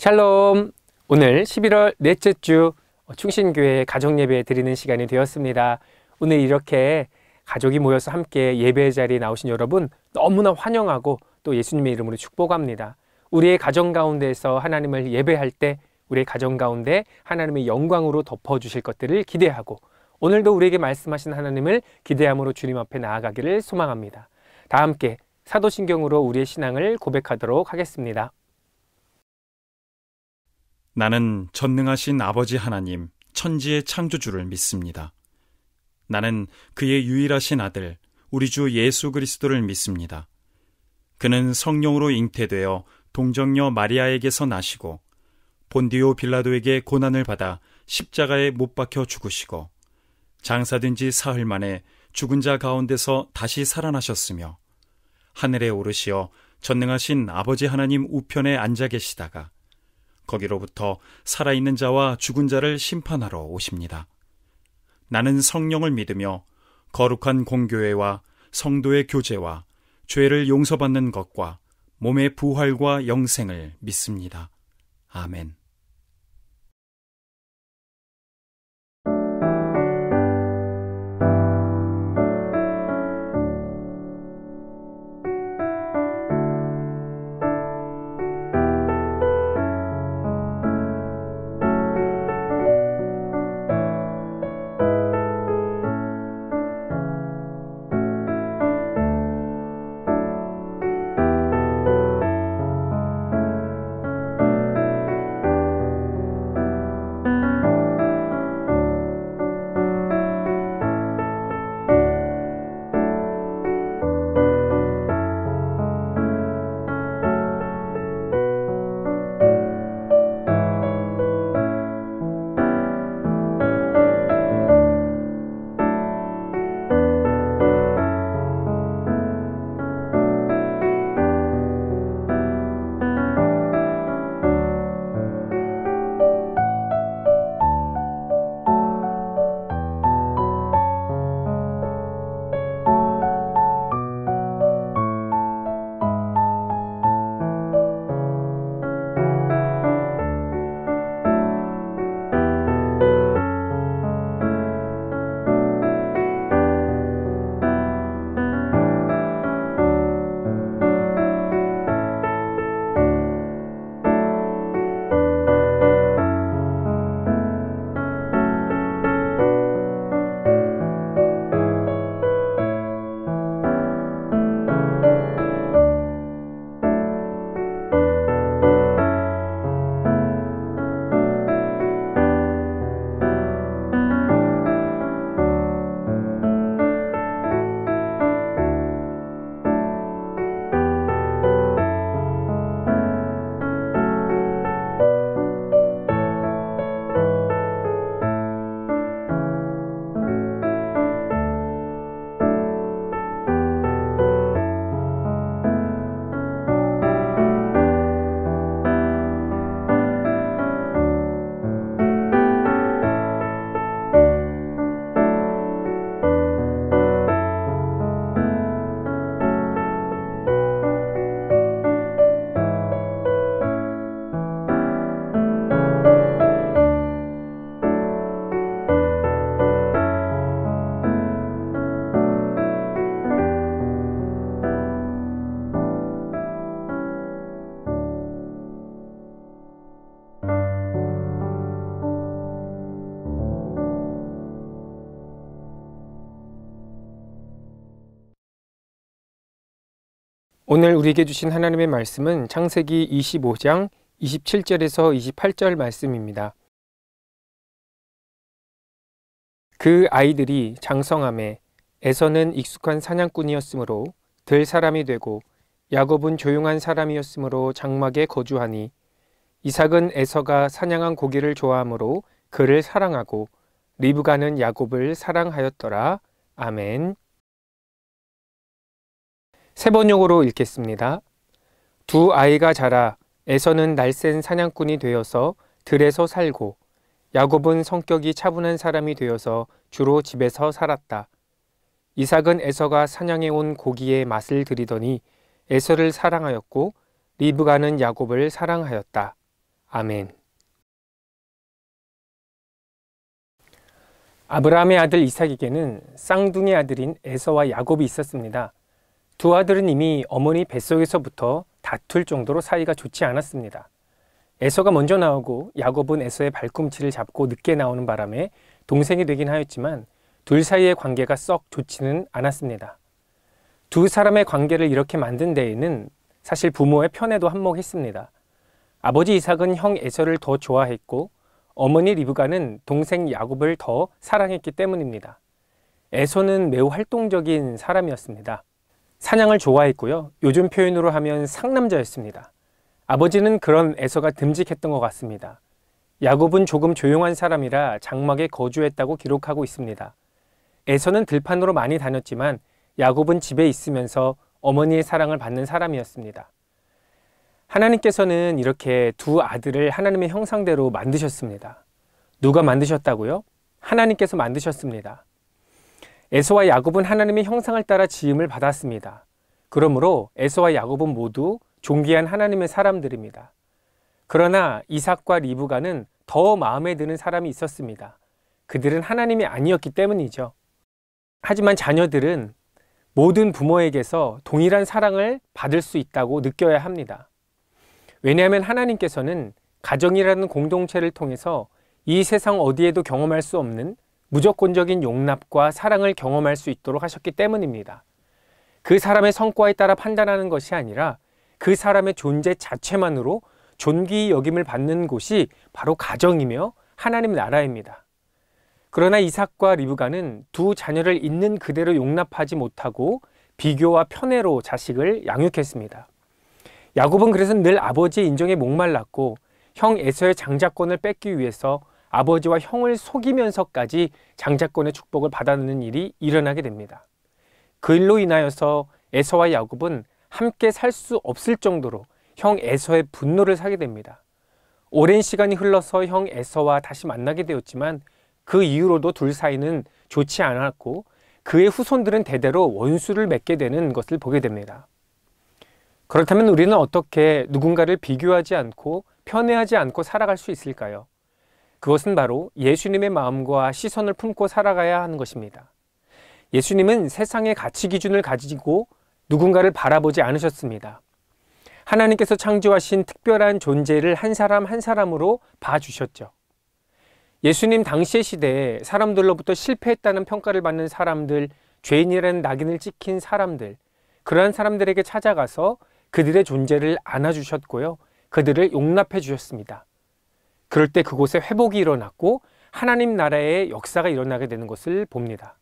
샬롬! 오늘 11월 넷째 주 충신교회 가정예배 드리는 시간이 되었습니다. 오늘 이렇게 가족이 모여서 함께 예배 자리에 나오신 여러분 너무나 환영하고 또 예수님의 이름으로 축복합니다. 우리의 가정 가운데에서 하나님을 예배할 때 우리의 가정 가운데 하나님의 영광으로 덮어주실 것들을 기대하고 오늘도 우리에게 말씀하신 하나님을 기대함으로 주님 앞에 나아가기를 소망합니다. 다 함께 사도신경으로 우리의 신앙을 고백하도록 하겠습니다. 나는 전능하신 아버지 하나님, 천지의 창조주를 믿습니다. 나는 그의 유일하신 아들, 우리 주 예수 그리스도를 믿습니다. 그는 성령으로 잉태되어 동정녀 마리아에게서 나시고 본디오 빌라도에게 고난을 받아 십자가에 못 박혀 죽으시고 장사된 지 사흘 만에 죽은 자 가운데서 다시 살아나셨으며 하늘에 오르시어 전능하신 아버지 하나님 우편에 앉아 계시다가 거기로부터 살아있는 자와 죽은 자를 심판하러 오십니다. 나는 성령을 믿으며 거룩한 공교회와 성도의 교제와 죄를 용서받는 것과 몸의 부활과 영생을 믿습니다. 아멘. 오늘 우리에게 주신 하나님의 말씀은 창세기 25장 27절에서 28절 말씀입니다. 그 아이들이 장성함에 에서는 익숙한 사냥꾼이었으므로 들 사람이 되고 야곱은 조용한 사람이었으므로 장막에 거주하니 이삭은 에서가 사냥한 고기를 좋아하므로 그를 사랑하고 리브가는 야곱을 사랑하였더라. 아멘. 세 번역으로 읽겠습니다. 두 아이가 자라 에서는 날쌘 사냥꾼이 되어서 들에서 살고 야곱은 성격이 차분한 사람이 되어서 주로 집에서 살았다. 이삭은 에서가 사냥해온 고기의 맛을 들이더니 에서를 사랑하였고 리브가는 야곱을 사랑하였다. 아멘. 아브라함의 아들 이삭에게는 쌍둥이 아들인 에서와 야곱이 있었습니다. 두 아들은 이미 어머니 뱃속에서부터 다툴 정도로 사이가 좋지 않았습니다. 에서가 먼저 나오고 야곱은 에서의 발꿈치를 잡고 늦게 나오는 바람에 동생이 되긴 하였지만 둘 사이의 관계가 썩 좋지는 않았습니다. 두 사람의 관계를 이렇게 만든 데에는 사실 부모의 편에도 한몫했습니다. 아버지 이삭은 형 에서를 더 좋아했고 어머니 리브가는 동생 야곱을 더 사랑했기 때문입니다. 에서는 매우 활동적인 사람이었습니다. 사냥을 좋아했고요. 요즘 표현으로 하면 상남자였습니다. 아버지는 그런 에서가 듬직했던 것 같습니다. 야곱은 조금 조용한 사람이라 장막에 거주했다고 기록하고 있습니다. 에서는 들판으로 많이 다녔지만 야곱은 집에 있으면서 어머니의 사랑을 받는 사람이었습니다. 하나님께서는 이렇게 두 아들을 하나님의 형상대로 만드셨습니다. 누가 만드셨다고요? 하나님께서 만드셨습니다. 에서와 야곱은 하나님의 형상을 따라 지음을 받았습니다. 그러므로 에서와 야곱은 모두 존귀한 하나님의 사람들입니다. 그러나 이삭과 리브가는 더 마음에 드는 사람이 있었습니다. 그들은 하나님이 아니었기 때문이죠. 하지만 자녀들은 모든 부모에게서 동일한 사랑을 받을 수 있다고 느껴야 합니다. 왜냐하면 하나님께서는 가정이라는 공동체를 통해서 이 세상 어디에도 경험할 수 없는 무조건적인 용납과 사랑을 경험할 수 있도록 하셨기 때문입니다. 그 사람의 성과에 따라 판단하는 것이 아니라 그 사람의 존재 자체만으로 존귀히 여김을 받는 곳이 바로 가정이며 하나님 나라입니다. 그러나 이삭과 리브가는 두 자녀를 있는 그대로 용납하지 못하고 비교와 편애로 자식을 양육했습니다. 야곱은 그래서 늘 아버지의 인정에 목말랐고 형 에서의 장자권을 뺏기 위해서 아버지와 형을 속이면서까지 장자권의 축복을 받아내는 일이 일어나게 됩니다. 그 일로 인하여서 에서와 야곱은 함께 살 수 없을 정도로 형 에서의 분노를 사게 됩니다. 오랜 시간이 흘러서 형 에서와 다시 만나게 되었지만 그 이후로도 둘 사이는 좋지 않았고 그의 후손들은 대대로 원수를 맺게 되는 것을 보게 됩니다. 그렇다면 우리는 어떻게 누군가를 비교하지 않고 편애하지 않고 살아갈 수 있을까요? 그것은 바로 예수님의 마음과 시선을 품고 살아가야 하는 것입니다. 예수님은 세상의 가치 기준을 가지고 누군가를 바라보지 않으셨습니다. 하나님께서 창조하신 특별한 존재를 한 사람 한 사람으로 봐주셨죠. 예수님 당시의 시대에 사람들로부터 실패했다는 평가를 받는 사람들, 죄인이라는 낙인을 찍힌 사람들, 그러한 사람들에게 찾아가서 그들의 존재를 안아주셨고요. 그들을 용납해 주셨습니다. 그럴 때 그곳에 회복이 일어났고 하나님 나라의 역사가 일어나게 되는 것을 봅니다.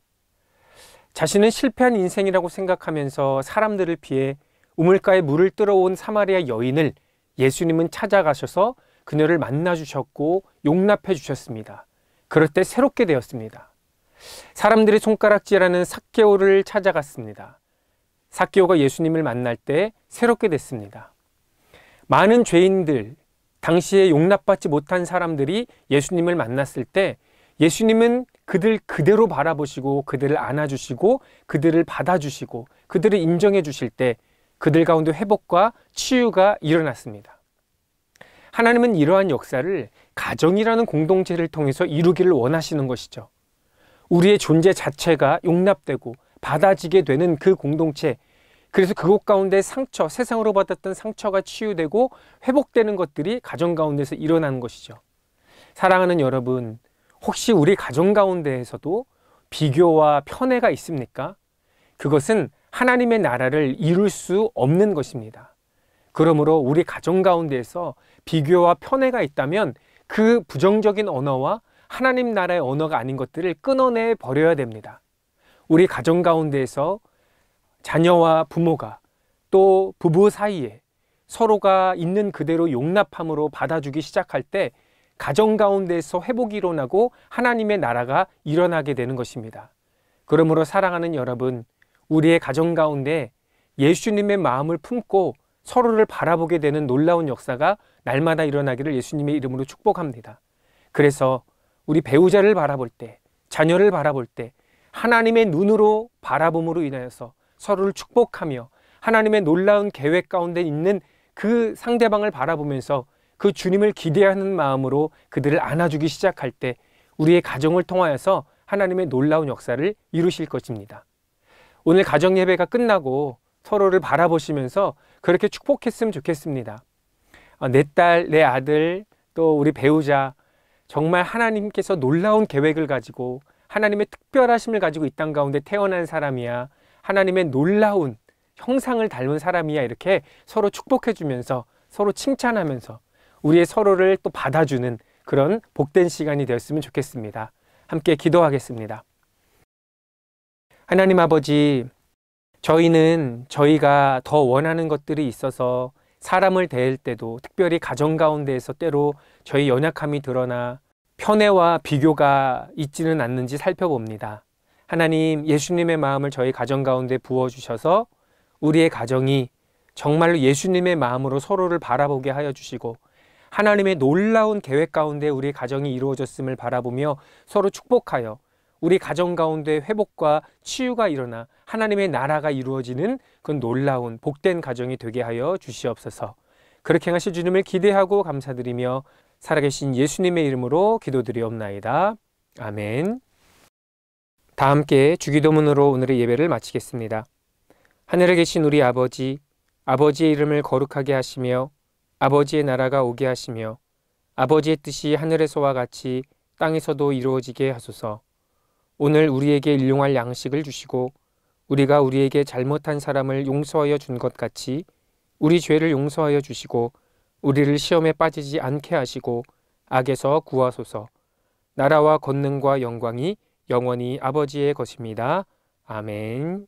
자신은 실패한 인생이라고 생각하면서 사람들을 피해 우물가에 물을 뜨러온 사마리아 여인을 예수님은 찾아가셔서 그녀를 만나주셨고 용납해 주셨습니다. 그럴 때 새롭게 되었습니다. 사람들이 손가락질하는 삭개오를 찾아갔습니다. 삭개오가 예수님을 만날 때 새롭게 됐습니다. 많은 죄인들, 당시에 용납받지 못한 사람들이 예수님을 만났을 때 예수님은 그들 그대로 바라보시고 그들을 안아주시고 그들을 받아주시고 그들을 인정해 주실 때 그들 가운데 회복과 치유가 일어났습니다. 하나님은 이러한 역사를 가정이라는 공동체를 통해서 이루기를 원하시는 것이죠. 우리의 존재 자체가 용납되고 받아지게 되는 그 공동체, 그래서 그곳 가운데 상처, 세상으로 받았던 상처가 치유되고 회복되는 것들이 가정 가운데서 일어나는 것이죠. 사랑하는 여러분, 혹시 우리 가정 가운데에서도 비교와 편애가 있습니까? 그것은 하나님의 나라를 이룰 수 없는 것입니다. 그러므로 우리 가정 가운데에서 비교와 편애가 있다면 그 부정적인 언어와 하나님 나라의 언어가 아닌 것들을 끊어내 버려야 됩니다. 우리 가정 가운데에서 자녀와 부모가 또 부부 사이에 서로가 있는 그대로 용납함으로 받아주기 시작할 때 가정 가운데에서 회복이 일어나고 하나님의 나라가 일어나게 되는 것입니다. 그러므로 사랑하는 여러분, 우리의 가정 가운데 예수님의 마음을 품고 서로를 바라보게 되는 놀라운 역사가 날마다 일어나기를 예수님의 이름으로 축복합니다. 그래서 우리 배우자를 바라볼 때, 자녀를 바라볼 때 하나님의 눈으로 바라봄으로 인하여서 서로를 축복하며 하나님의 놀라운 계획 가운데 있는 그 상대방을 바라보면서 그 주님을 기대하는 마음으로 그들을 안아주기 시작할 때 우리의 가정을 통하여서 하나님의 놀라운 역사를 이루실 것입니다. 오늘 가정 예배가 끝나고 서로를 바라보시면서 그렇게 축복했으면 좋겠습니다. 내 딸, 내 아들, 또 우리 배우자, 정말 하나님께서 놀라운 계획을 가지고 하나님의 특별하심을 가지고 이 땅 가운데 태어난 사람이야. 하나님의 놀라운 형상을 닮은 사람이야. 이렇게 서로 축복해 주면서 서로 칭찬하면서 우리의 서로를 또 받아주는 그런 복된 시간이 되었으면 좋겠습니다. 함께 기도하겠습니다. 하나님 아버지, 저희는 저희가 더 원하는 것들이 있어서 사람을 대할 때도 특별히 가정 가운데에서 때로 저희 연약함이 드러나 편애와 비교가 있지는 않는지 살펴봅니다. 하나님, 예수님의 마음을 저희 가정 가운데 부어주셔서 우리의 가정이 정말로 예수님의 마음으로 서로를 바라보게 하여 주시고 하나님의 놀라운 계획 가운데 우리의 가정이 이루어졌음을 바라보며 서로 축복하여 우리 가정 가운데 회복과 치유가 일어나 하나님의 나라가 이루어지는 그 놀라운 복된 가정이 되게 하여 주시옵소서. 그렇게 하실 주님을 기대하고 감사드리며 살아계신 예수님의 이름으로 기도드리옵나이다. 아멘. 다 함께 주기도문으로 오늘의 예배를 마치겠습니다. 하늘에 계신 우리 아버지, 아버지의 이름을 거룩하게 하시며 아버지의 나라가 오게 하시며 아버지의 뜻이 하늘에서와 같이 땅에서도 이루어지게 하소서. 오늘 우리에게 일용할 양식을 주시고 우리가 우리에게 잘못한 사람을 용서하여 준 것 같이 우리 죄를 용서하여 주시고 우리를 시험에 빠지지 않게 하시고 악에서 구하소서. 나라와 권능과 영광이 영원히 아버지의 것입니다. 아멘.